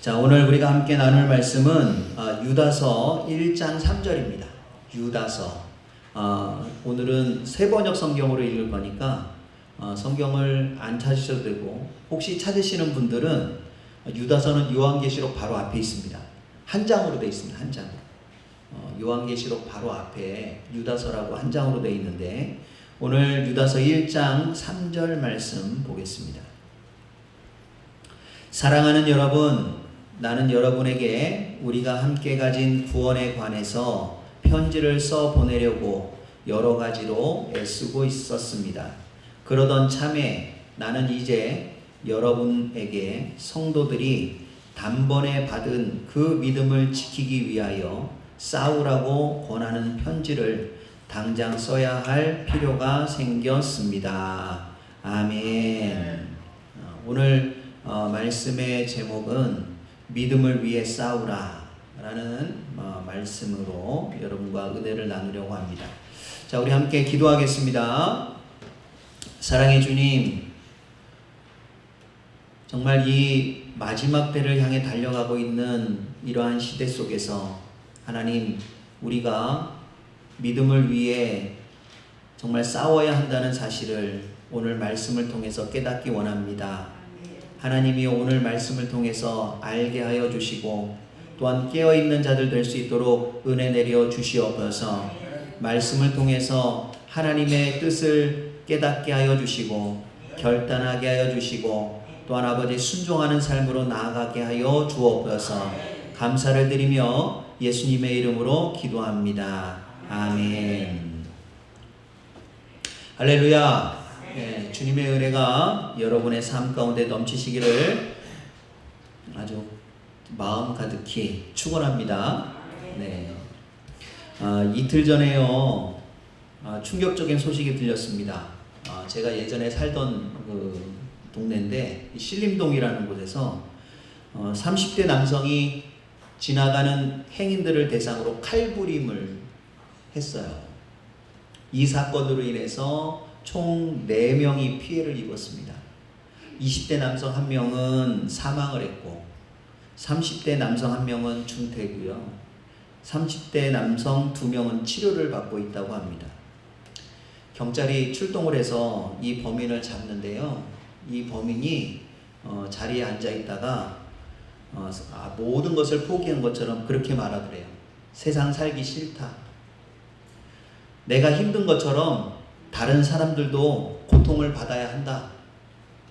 자, 오늘 우리가 함께 나눌 말씀은 유다서 1장 3절입니다. 유다서. 오늘은 세번역 성경으로 읽을 거니까 성경을 안 찾으셔도 되고, 혹시 찾으시는 분들은 유다서는 요한계시록 바로 앞에 있습니다. 한 장으로 되어 있습니다. 한 장. 요한계시록 바로 앞에 유다서라고 한 장으로 되어 있는데, 오늘 유다서 1장 3절 말씀 보겠습니다. 사랑하는 여러분, 나는 여러분에게 우리가 함께 가진 구원에 관해서 편지를 써 보내려고 여러 가지로 애쓰고 있었습니다. 그러던 참에 나는 이제 여러분에게 성도들이 단번에 받은 그 믿음을 지키기 위하여 싸우라고 권하는 편지를 당장 써야 할 필요가 생겼습니다. 아멘. 오늘 말씀의 제목은 믿음을 위해 싸우라 라는 말씀으로 여러분과 은혜를 나누려고 합니다. 자, 우리 함께 기도하겠습니다. 사랑의 주님, 정말 이 마지막 때를 향해 달려가고 있는 이러한 시대 속에서 하나님, 우리가 믿음을 위해 정말 싸워야 한다는 사실을 오늘 말씀을 통해서 깨닫기 원합니다. 하나님이 오늘 말씀을 통해서 알게 하여 주시고, 또한 깨어있는 자들 될 수 있도록 은혜 내려 주시옵소서. 말씀을 통해서 하나님의 뜻을 깨닫게 하여 주시고, 결단하게 하여 주시고, 또한 아버지 순종하는 삶으로 나아가게 하여 주옵소서. 감사를 드리며 예수님의 이름으로 기도합니다. 아멘. 할렐루야. 네, 주님의 은혜가 여러분의 삶 가운데 넘치시기를 아주 마음 가득히 축원합니다. 네. 이틀 전에요, 충격적인 소식이 들렸습니다. 제가 예전에 살던 그 동네인데, 신림동이라는 곳에서 30대 남성이 지나가는 행인들을 대상으로 칼부림을 했어요. 이 사건으로 인해서 총 4명이 피해를 입었습니다. 20대 남성 1명은 사망을 했고, 30대 남성 1명은 중태고요. 30대 남성 2명은 치료를 받고 있다고 합니다. 경찰이 출동을 해서 이 범인을 잡는데요. 이 범인이 자리에 앉아 있다가 모든 것을 포기한 것처럼 그렇게 말하더래요. 세상 살기 싫다. 내가 힘든 것처럼 다른 사람들도 고통을 받아야 한다.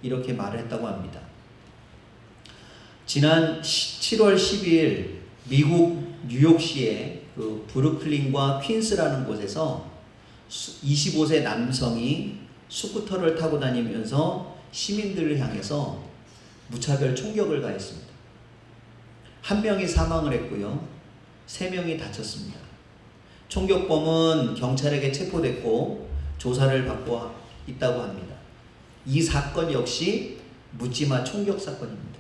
이렇게 말을 했다고 합니다. 지난 7월 12일 미국 뉴욕시의 그 브루클린과 퀸스라는 곳에서 25세 남성이 스쿠터를 타고 다니면서 시민들을 향해서 무차별 총격을 가했습니다. 1명이 사망을 했고요. 3명이 다쳤습니다. 총격범은 경찰에게 체포됐고 조사를 받고 있다고 합니다. 이 사건 역시 묻지마 총격 사건입니다.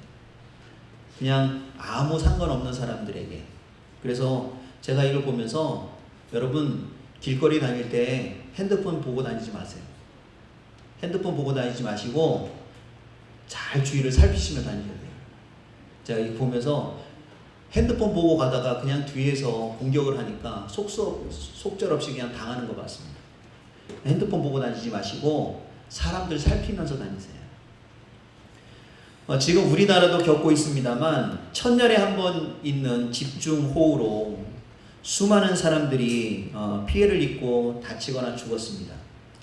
그냥 아무 상관없는 사람들에게. 그래서 제가 이걸 보면서, 여러분 길거리 다닐 때 핸드폰 보고 다니지 마세요. 핸드폰 보고 다니지 마시고 잘 주위를 살피시며 다니셔야 돼요. 제가 이거 보면서 핸드폰 보고 가다가 그냥 뒤에서 공격을 하니까 속절없이 그냥 당하는 거 봤습니다. 핸드폰 보고 다니지 마시고 사람들 살피면서 다니세요. 지금 우리나라도 겪고 있습니다만, 천년에 한 번 있는 집중호우로 수많은 사람들이 피해를 입고 다치거나 죽었습니다.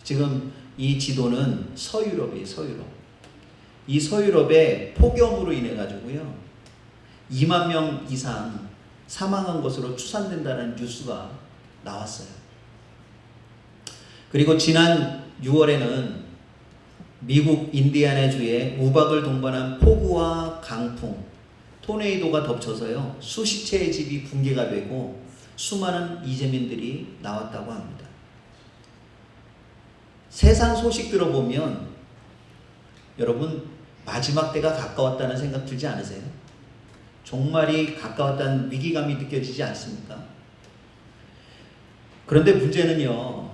지금 이 지도는 서유럽이에요. 서유럽. 이 서유럽의 폭염으로 인해 가지고요, 2만 명 이상 사망한 것으로 추산된다는 뉴스가 나왔어요. 그리고 지난 6월에는 미국 인디애나주에 우박을 동반한 폭우와 강풍, 토네이도가 덮쳐서요, 수십 채의 집이 붕괴가 되고 수많은 이재민들이 나왔다고 합니다. 세상 소식 들어보면 여러분, 마지막 때가 가까웠다는 생각 들지 않으세요? 종말이 가까웠다는 위기감이 느껴지지 않습니까? 그런데 문제는요,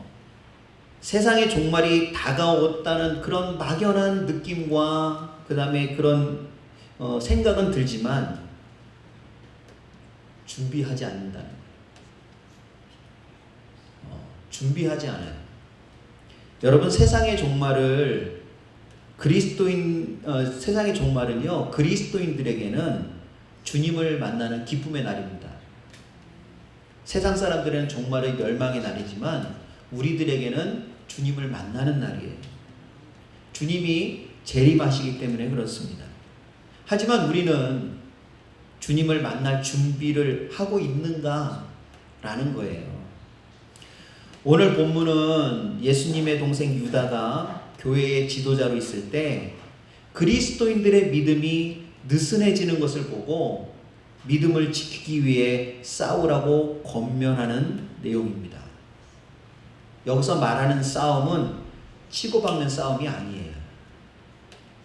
세상의 종말이 다가왔다는 그런 막연한 느낌과 그 다음에 그런 생각은 들지만, 준비하지 않는다는 거예요. 준비하지 않아요. 여러분, 세상의 종말은요, 그리스도인들에게는 주님을 만나는 기쁨의 날입니다. 세상 사람들은 종말의 멸망의 날이지만 우리들에게는 주님을 만나는 날이에요. 주님이 재림하시기 때문에 그렇습니다. 하지만 우리는 주님을 만날 준비를 하고 있는가? 라는 거예요. 오늘 본문은 예수님의 동생 유다가 교회의 지도자로 있을 때 그리스도인들의 믿음이 느슨해지는 것을 보고 믿음을 지키기 위해 싸우라고 권면하는 내용입니다. 여기서 말하는 싸움은 치고받는 싸움이 아니에요.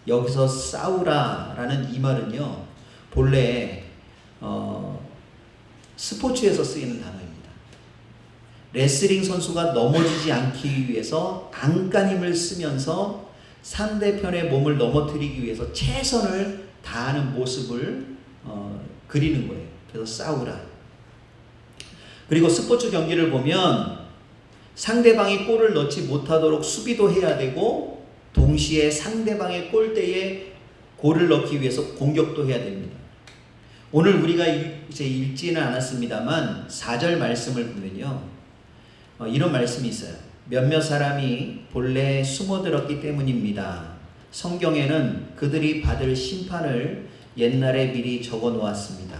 여기서 싸우라라는 이 말은요, 본래 스포츠에서 쓰이는 단어입니다. 레슬링 선수가 넘어지지 않기 위해서 안간힘을 쓰면서 상대편의 몸을 넘어뜨리기 위해서 최선을 다하는 모습을 그리는 거예요. 그래서 싸우라. 그리고 스포츠 경기를 보면 상대방이 골을 넣지 못하도록 수비도 해야 되고 동시에 상대방의 골대에 골을 넣기 위해서 공격도 해야 됩니다. 오늘 우리가 이제 읽지는 않았습니다만 4절 말씀을 보면요, 이런 말씀이 있어요. 몇몇 사람이 본래 숨어들었기 때문입니다. 성경에는 그들이 받을 심판을 옛날에 미리 적어 놓았습니다.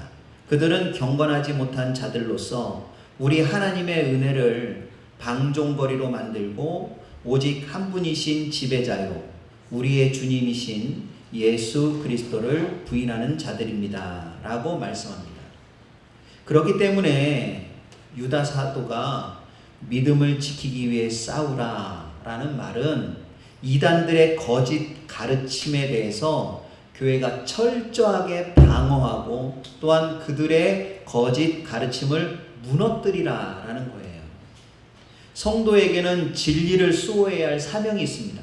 그들은 경건하지 못한 자들로서 우리 하나님의 은혜를 방종거리로 만들고 오직 한 분이신 지배자요 우리의 주님이신 예수 그리스도를 부인하는 자들입니다. 라고 말씀합니다. 그렇기 때문에 유다 사도가 믿음을 지키기 위해 싸우라 라는 말은 이단들의 거짓 가르침에 대해서 교회가 철저하게 방어하고 또한 그들의 거짓 가르침을 무너뜨리라 라는 거예요. 성도에게는 진리를 수호해야 할 사명이 있습니다.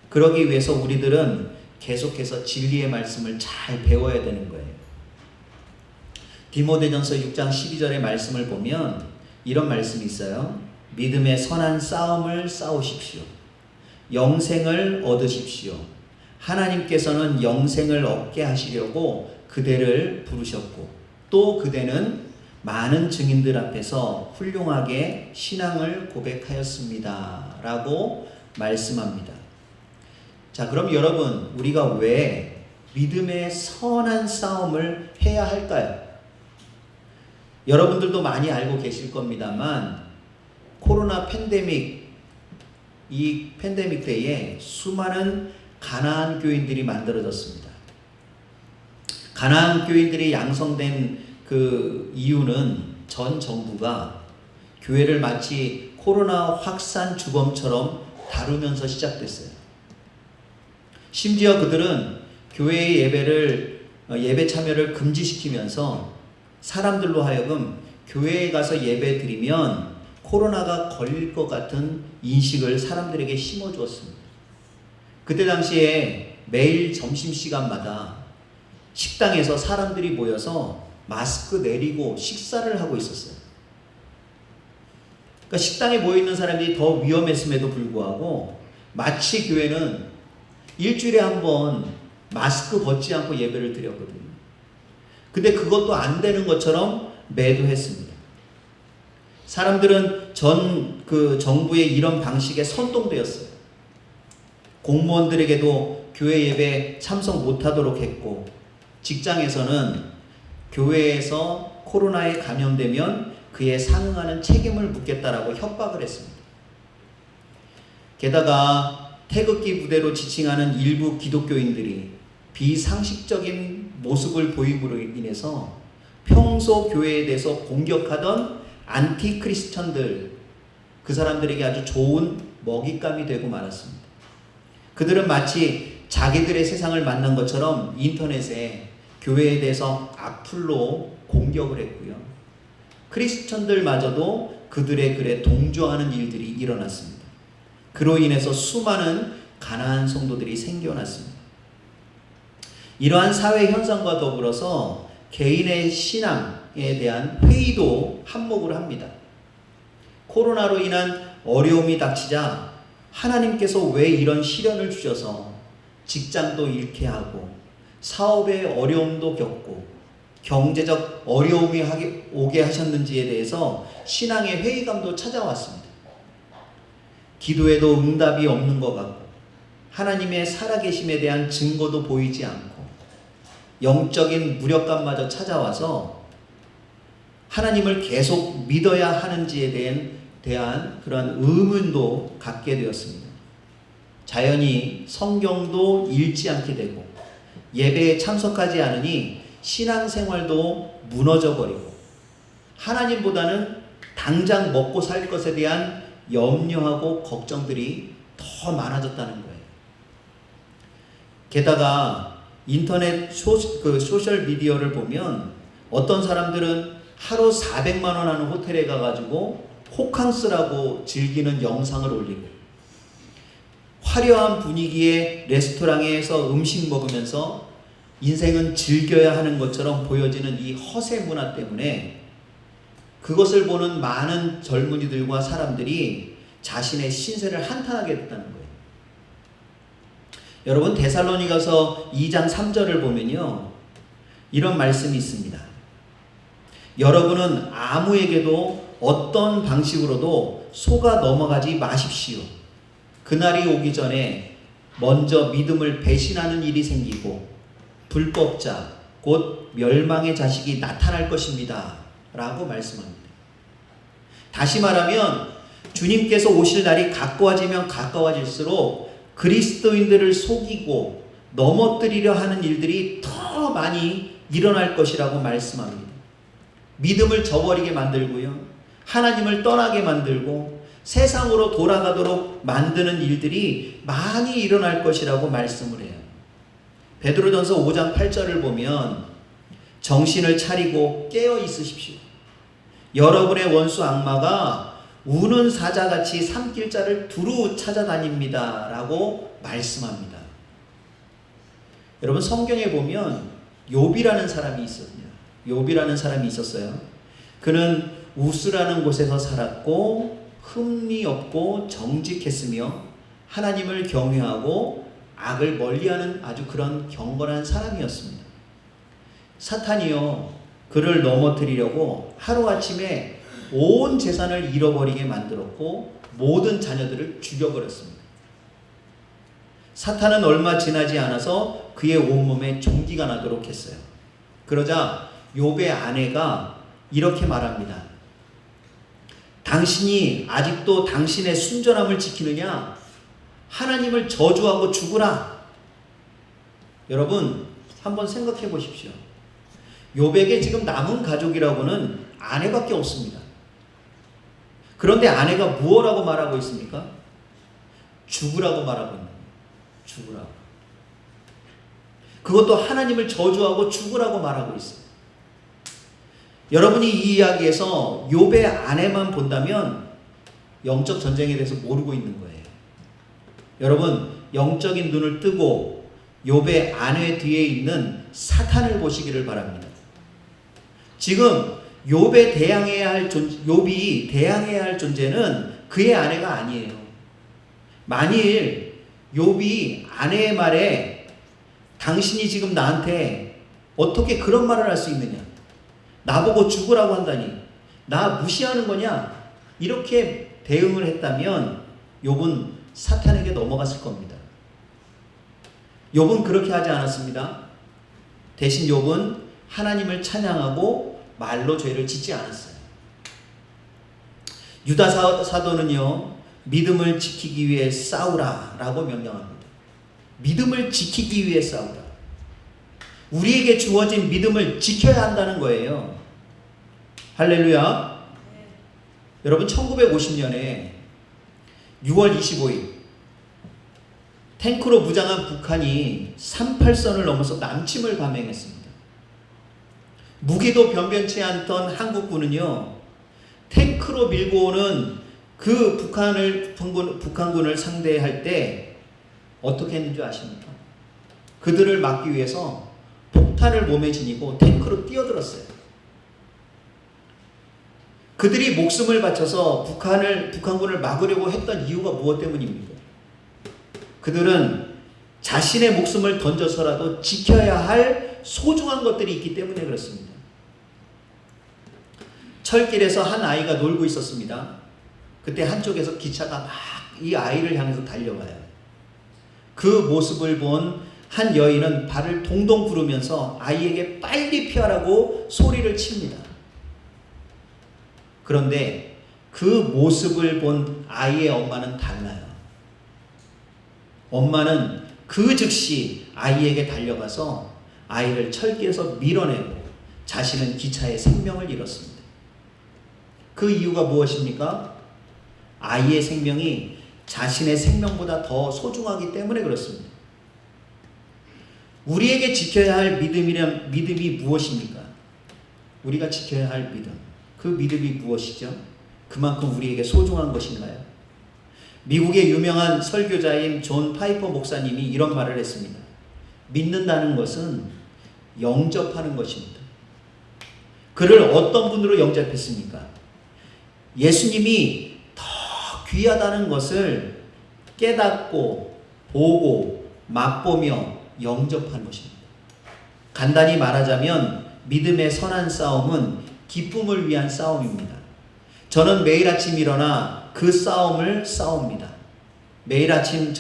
그러기 위해서 우리들은 계속해서 진리의 말씀을 잘 배워야 되는 거예요. 디모데전서 6장 12절의 말씀을 보면 이런 말씀이 있어요. 믿음의 선한 싸움을 싸우십시오. 영생을 얻으십시오. 하나님께서는 영생을 얻게 하시려고 그대를 부르셨고 또 그대는 많은 증인들 앞에서 훌륭하게 신앙을 고백하였습니다. 라고 말씀합니다. 자, 그럼 여러분, 우리가 왜 믿음의 선한 싸움을 해야 할까요? 여러분들도 많이 알고 계실 겁니다만 코로나 팬데믹, 이 팬데믹 때에 수많은 가나안 교인들이 만들어졌습니다. 가나안 교인들이 양성된 그 이유는 전 정부가 교회를 마치 코로나 확산 주범처럼 다루면서 시작됐어요. 심지어 그들은 교회의 예배 참여를 금지시키면서 사람들로 하여금 교회에 가서 예배 드리면 코로나가 걸릴 것 같은 인식을 사람들에게 심어주었습니다. 그때 당시에 매일 점심시간마다 식당에서 사람들이 모여서 마스크 내리고 식사를 하고 있었어요. 그러니까 식당에 모여있는 사람들이 더 위험했음에도 불구하고 마치 교회는 일주일에 한 번 마스크 벗지 않고 예배를 드렸거든요. 근데 그것도 안 되는 것처럼 매도했습니다. 사람들은 정부의 이런 방식에 선동되었어요. 공무원들에게도 교회 예배 참석 못하도록 했고, 직장에서는 교회에서 코로나에 감염되면 그에 상응하는 책임을 묻겠다라고 협박을 했습니다. 게다가 태극기 부대로 지칭하는 일부 기독교인들이 비상식적인 모습을 보임으로 인해서 평소 교회에 대해서 공격하던 안티크리스천들, 그 사람들에게 아주 좋은 먹잇감이 되고 말았습니다. 그들은 마치 자기들의 세상을 만난 것처럼 인터넷에 교회에 대해서 악플로 공격을 했고요. 크리스천들마저도 그들의 글에 동조하는 일들이 일어났습니다. 그로 인해서 수많은 가난한 성도들이 생겨났습니다. 이러한 사회 현상과 더불어서 개인의 신앙, 대한 회의도 한몫을 합니다. 코로나로 인한 어려움이 닥치자 하나님께서 왜 이런 시련을 주셔서 직장도 잃게 하고 사업에 어려움도 겪고 경제적 어려움이 오게 하셨는지에 대해서 신앙의 회의감도 찾아왔습니다. 기도에도 응답이 없는 것 같고 하나님의 살아계심에 대한 증거도 보이지 않고 영적인 무력감마저 찾아와서 하나님을 계속 믿어야 하는지에 대한 그런 의문도 갖게 되었습니다. 자연히 성경도 읽지 않게 되고 예배에 참석하지 않으니 신앙생활도 무너져 버리고 하나님보다는 당장 먹고 살 것에 대한 염려하고 걱정들이 더 많아졌다는 거예요. 게다가 인터넷 소셜 미디어를 보면 어떤 사람들은 하루 400만 원 하는 호텔에 가가지고 호캉스라고 즐기는 영상을 올리고 화려한 분위기의 레스토랑에서 음식 먹으면서 인생은 즐겨야 하는 것처럼 보여지는 이 허세 문화 때문에 그것을 보는 많은 젊은이들과 사람들이 자신의 신세를 한탄하게 됐다는 거예요. 여러분 데살로니가서 2장 3절을 보면요, 이런 말씀이 있습니다. 여러분은 아무에게도 어떤 방식으로도 속아 넘어가지 마십시오. 그날이 오기 전에 먼저 믿음을 배신하는 일이 생기고 불법자 곧 멸망의 자식이 나타날 것입니다 라고 말씀합니다. 다시 말하면 주님께서 오실 날이 가까워지면 가까워질수록 그리스도인들을 속이고 넘어뜨리려 하는 일들이 더 많이 일어날 것이라고 말씀합니다. 믿음을 저버리게 만들고요, 하나님을 떠나게 만들고 세상으로 돌아가도록 만드는 일들이 많이 일어날 것이라고 말씀을 해요. 베드로전서 5장 8절을 보면 정신을 차리고 깨어 있으십시오. 여러분의 원수 악마가 우는 사자같이 삼킬 자를 두루 찾아다닙니다 라고 말씀합니다. 여러분 성경에 보면 욥이라는 사람이 있었냐? 욥이라는 사람이 있었어요. 그는 우스라는 곳에서 살았고 흠이 없고 정직했으며 하나님을 경외하고 악을 멀리하는 아주 그런 경건한 사람이었습니다. 사탄이요 그를 넘어뜨리려고 하루아침에 온 재산을 잃어버리게 만들었고 모든 자녀들을 죽여버렸습니다. 사탄은 얼마 지나지 않아서 그의 온몸에 종기가 나도록 했어요. 그러자 욥의 아내가 이렇게 말합니다. 당신이 아직도 당신의 순전함을 지키느냐? 하나님을 저주하고 죽으라. 여러분 한번 생각해 보십시오. 욥에게 지금 남은 가족이라고는 아내밖에 없습니다. 그런데 아내가 무엇라고 말하고 있습니까? 죽으라고 말하고 있는 거예요. 죽으라고. 그것도 하나님을 저주하고 죽으라고 말하고 있어요. 여러분이 이 이야기에서 욥의 아내만 본다면 영적 전쟁에 대해서 모르고 있는 거예요. 여러분 영적인 눈을 뜨고 욥의 아내 뒤에 있는 사탄을 보시기를 바랍니다. 지금 욥이 대항해야 할 존재는 그의 아내가 아니에요. 만일 욥이 아내의 말에 당신이 지금 나한테 어떻게 그런 말을 할 수 있느냐? 나보고 죽으라고 한다니 나 무시하는 거냐? 이렇게 대응을 했다면 욥은 사탄에게 넘어갔을 겁니다. 욥은 그렇게 하지 않았습니다. 대신 욥은 하나님을 찬양하고 말로 죄를 짓지 않았어요. 유다 사도는요 믿음을 지키기 위해 싸우라 라고 명령합니다. 믿음을 지키기 위해 싸우라. 우리에게 주어진 믿음을 지켜야 한다는 거예요. 할렐루야. 여러분 1950년에 6월 25일 탱크로 무장한 북한이 38선을 넘어서 남침을 감행했습니다. 무기도 변변치 않던 한국군은요 탱크로 밀고 오는 그 북한군을 상대할 때 어떻게 했는지 아십니까? 그들을 막기 위해서 폭탄을 몸에 지니고 탱크로 뛰어들었어요. 그들이 목숨을 바쳐서 북한군을 막으려고 했던 이유가 무엇 때문입니까? 그들은 자신의 목숨을 던져서라도 지켜야 할 소중한 것들이 있기 때문에 그렇습니다. 철길에서 한 아이가 놀고 있었습니다. 그때 한쪽에서 기차가 막 이 아이를 향해서 달려가요. 그 모습을 본 한 여인은 발을 동동 구르면서 아이에게 빨리 피하라고 소리를 칩니다. 그런데 그 모습을 본 아이의 엄마는 달라요. 엄마는 그 즉시 아이에게 달려가서 아이를 철길에서 밀어내고 자신은 기차의 생명을 잃었습니다. 그 이유가 무엇입니까? 아이의 생명이 자신의 생명보다 더 소중하기 때문에 그렇습니다. 우리에게 지켜야 할 믿음이 무엇입니까? 우리가 지켜야 할 믿음. 그 믿음이 무엇이죠? 그만큼 우리에게 소중한 것인가요? 미국의 유명한 설교자인 존 파이퍼 목사님이 이런 말을 했습니다. 믿는다는 것은 영접하는 것입니다. 그를 어떤 분으로 영접했습니까? 예수님이 더 귀하다는 것을 깨닫고 보고 맛보며 영접하는 것입니다. 간단히 말하자면 믿음의 선한 싸움은 기쁨을 위한 싸움입니다. 저는 매일 아침 일어나 그 싸움을 싸웁니다. 매일 아침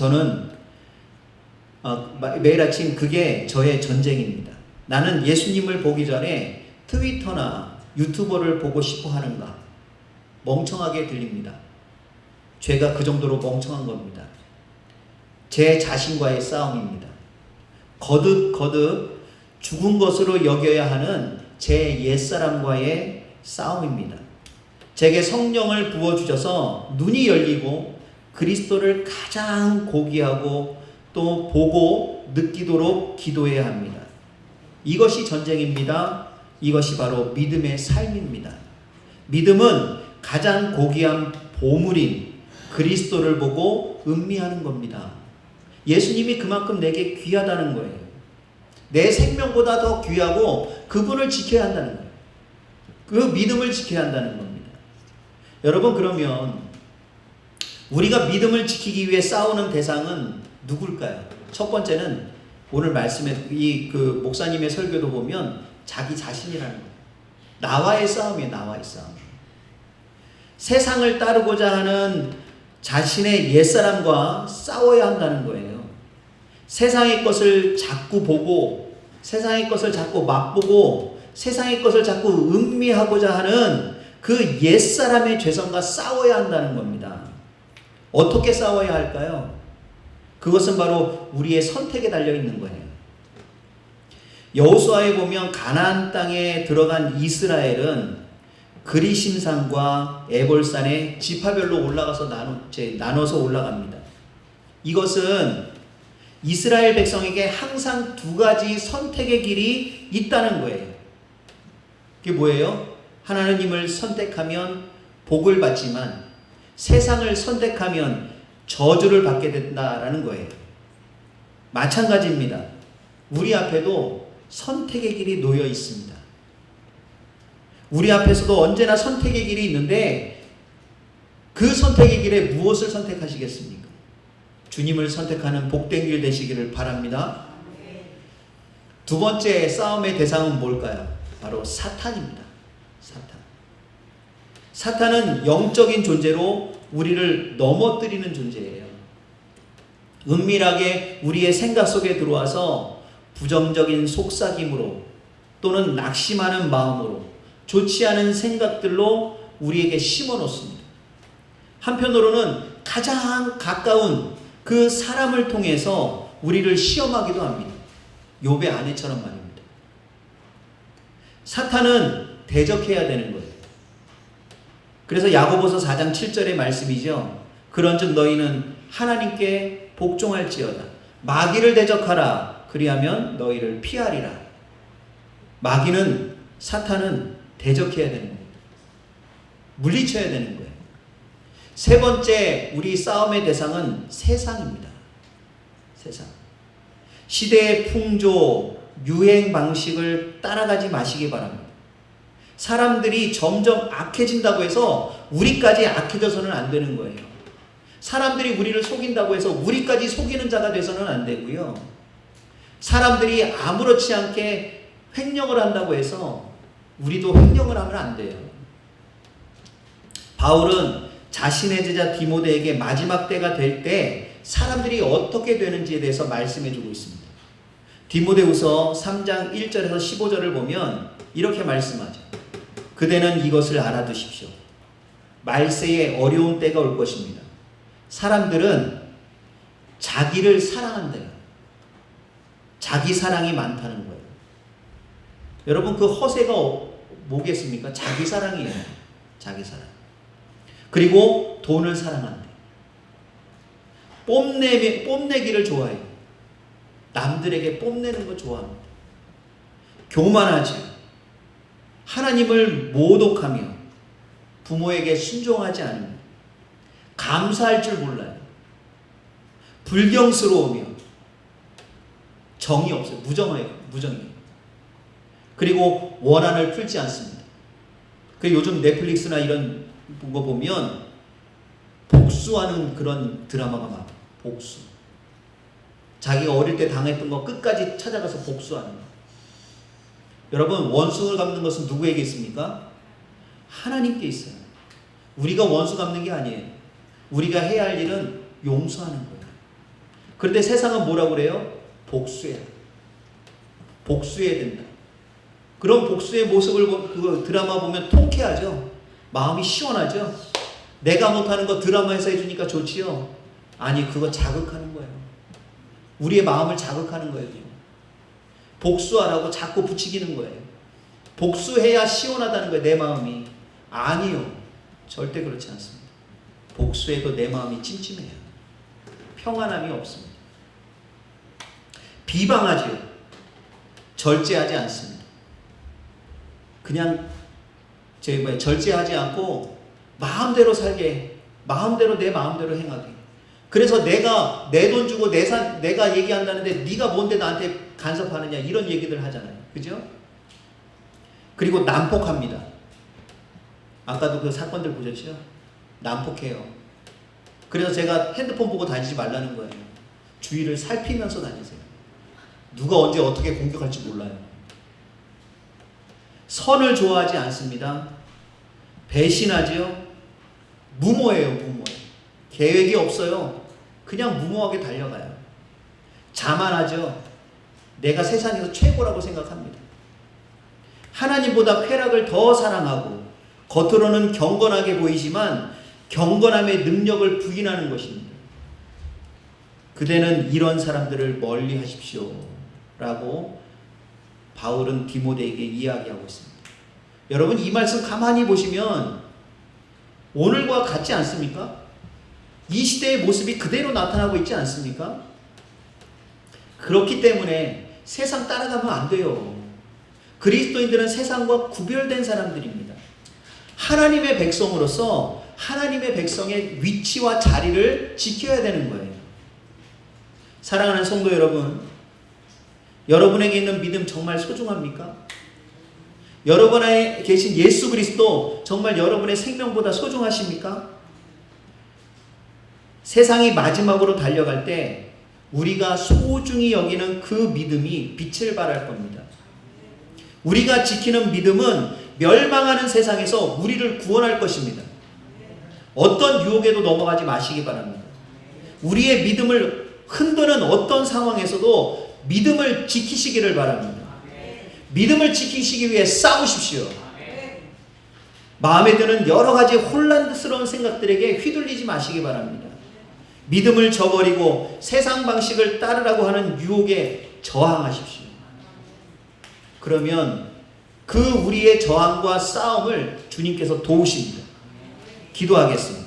그게 저의 전쟁입니다. 나는 예수님을 보기 전에 트위터나 유튜버를 보고 싶어 하는가? 멍청하게 들립니다. 죄가 그 정도로 멍청한 겁니다. 제 자신과의 싸움입니다. 거듭 죽은 것으로 여겨야 하는 제 옛사람과의 싸움입니다. 제게 성령을 부어주셔서 눈이 열리고 그리스도를 가장 고귀하고 또 보고 느끼도록 기도해야 합니다. 이것이 전쟁입니다. 이것이 바로 믿음의 삶입니다. 믿음은 가장 고귀한 보물인 그리스도를 보고 음미하는 겁니다. 예수님이 그만큼 내게 귀하다는 거예요. 내 생명보다 더 귀하고 그분을 지켜야 한다는 거예요. 그 믿음을 지켜야 한다는 겁니다. 여러분, 그러면 우리가 믿음을 지키기 위해 싸우는 대상은 누굴까요? 첫 번째는 오늘 말씀에 그 목사님의 설교도 보면 자기 자신이라는 거예요. 나와의 싸움이에요. 나와의 싸움. 세상을 따르고자 하는 자신의 옛사람과 싸워야 한다는 거예요. 세상의 것을 자꾸 보고 세상의 것을 자꾸 맛보고 세상의 것을 자꾸 음미하고자 하는 그 옛사람의 죄성과 싸워야 한다는 겁니다. 어떻게 싸워야 할까요? 그것은 바로 우리의 선택에 달려있는 거예요. 여호수아에 보면 가나안 땅에 들어간 이스라엘은 그리심산과 에볼산에 지파별로 올라가서 나눠서 올라갑니다. 이것은 이스라엘 백성에게 항상 두 가지 선택의 길이 있다는 거예요. 그게 뭐예요? 하나님을 선택하면 복을 받지만 세상을 선택하면 저주를 받게 된다라는 거예요. 마찬가지입니다. 우리 앞에도 선택의 길이 놓여 있습니다. 우리 앞에서도 언제나 선택의 길이 있는데 그 선택의 길에 무엇을 선택하시겠습니까? 주님을 선택하는 복된 길 되시기를 바랍니다. 두 번째 싸움의 대상은 뭘까요? 바로 사탄입니다. 사탄은 영적인 존재로 우리를 넘어뜨리는 존재예요. 은밀하게 우리의 생각 속에 들어와서 부정적인 속삭임으로 또는 낙심하는 마음으로 좋지 않은 생각들로 우리에게 심어 놓습니다. 한편으로는 가장 가까운 그 사람을 통해서 우리를 시험하기도 합니다. 욥의 아내처럼 말입니다. 사탄은 대적해야 되는 거예요. 그래서 야고보서 4장 7절의 말씀이죠. 그런즉 너희는 하나님께 복종할지어다. 마귀를 대적하라. 그리하면 너희를 피하리라. 마귀는, 사탄은 대적해야 되는 겁니다. 물리쳐야 되는 거예요. 세 번째 우리 싸움의 대상은 세상입니다. 세상. 시대의 풍조, 유행 방식을 따라가지 마시기 바랍니다. 사람들이 점점 악해진다고 해서 우리까지 악해져서는 안 되는 거예요. 사람들이 우리를 속인다고 해서 우리까지 속이는 자가 돼서는 안 되고요. 사람들이 아무렇지 않게 횡령을 한다고 해서 우리도 횡령을 하면 안 돼요. 바울은 자신의 제자 디모데에게 마지막 때가 될 때 사람들이 어떻게 되는지에 대해서 말씀해 주고 있습니다. 디모데후서 3장 1절에서 15절을 보면 이렇게 말씀하죠. 그대는 이것을 알아두십시오. 말세에 어려운 때가 올 것입니다. 사람들은 자기를 사랑한대요. 자기 사랑이 많다는 거예요. 여러분, 그 허세가 뭐겠습니까? 자기 사랑이에요. 자기 사랑. 그리고 돈을 사랑한대. 뽐내기를 좋아해요. 남들에게 뽐내는 거 좋아합니다. 교만하죠. 하나님을 모독하며 부모에게 순종하지 않으며 감사할 줄 몰라요. 불경스러우며 정이 없어요. 무정이에요. 그리고 원한을 풀지 않습니다. 요즘 넷플릭스나 이런 거 보면 복수하는 그런 드라마가 많아요. 복수. 자기가 어릴 때 당했던 거 끝까지 찾아가서 복수하는 거. 여러분, 원수를 갚는 것은 누구에게 있습니까? 하나님께 있어요. 우리가 원수 갚는 게 아니에요. 우리가 해야 할 일은 용서하는 거예요. 그런데 세상은 뭐라고 그래요? 복수해야. 복수해야 된다. 그런 복수의 모습을 그 드라마 보면 통쾌하죠. 마음이 시원하죠. 내가 못하는 거 드라마에서 해주니까 좋지요. 아니, 그거 자극하는 거예요. 우리의 마음을 자극하는 거예요. 복수하라고 자꾸 부추기는 거예요. 복수해야 시원하다는 거예요. 내 마음이. 아니요. 절대 그렇지 않습니다. 복수해도 내 마음이 찜찜해요. 평안함이 없습니다. 비방하지요. 절제하지 않습니다. 그냥 절제하지 않고 마음대로 살게, 마음대로 내 마음대로 행하게. 그래서 내가 내 돈 주고 내가 얘기한다는데 네가 뭔데 나한테 간섭하느냐, 이런 얘기들 하잖아요. 그죠? 그리고 난폭합니다. 아까도 그 사건들 보셨죠? 난폭해요. 그래서 제가 핸드폰 보고 다니지 말라는 거예요. 주위를 살피면서 다니세요. 누가 언제 어떻게 공격할지 몰라요. 선을 좋아하지 않습니다. 배신하지요. 무모해요. 무모해. 계획이 없어요. 그냥 무모하게 달려가요. 자만하죠. 내가 세상에서 최고라고 생각합니다. 하나님보다 쾌락을 더 사랑하고 겉으로는 경건하게 보이지만 경건함의 능력을 부인하는 것입니다. 그대는 이런 사람들을 멀리 하십시오 라고 바울은 디모데에게 이야기하고 있습니다. 여러분, 이 말씀 가만히 보시면 오늘과 같지 않습니까? 이 시대의 모습이 그대로 나타나고 있지 않습니까? 그렇기 때문에 세상 따라가면 안 돼요. 그리스도인들은 세상과 구별된 사람들입니다. 하나님의 백성으로서 하나님의 백성의 위치와 자리를 지켜야 되는 거예요. 사랑하는 성도 여러분, 여러분에게 있는 믿음 정말 소중합니까? 여러분 안에 계신 예수 그리스도 정말 여러분의 생명보다 소중하십니까? 세상이 마지막으로 달려갈 때 우리가 소중히 여기는 그 믿음이 빛을 발할 겁니다. 우리가 지키는 믿음은 멸망하는 세상에서 우리를 구원할 것입니다. 어떤 유혹에도 넘어가지 마시기 바랍니다. 우리의 믿음을 흔드는 어떤 상황에서도 믿음을 지키시기를 바랍니다. 믿음을 지키시기 위해 싸우십시오. 마음에 드는 여러 가지 혼란스러운 생각들에게 휘둘리지 마시기 바랍니다. 믿음을 저버리고 세상 방식을 따르라고 하는 유혹에 저항하십시오. 그러면 그 우리의 저항과 싸움을 주님께서 도우십니다. 기도하겠습니다.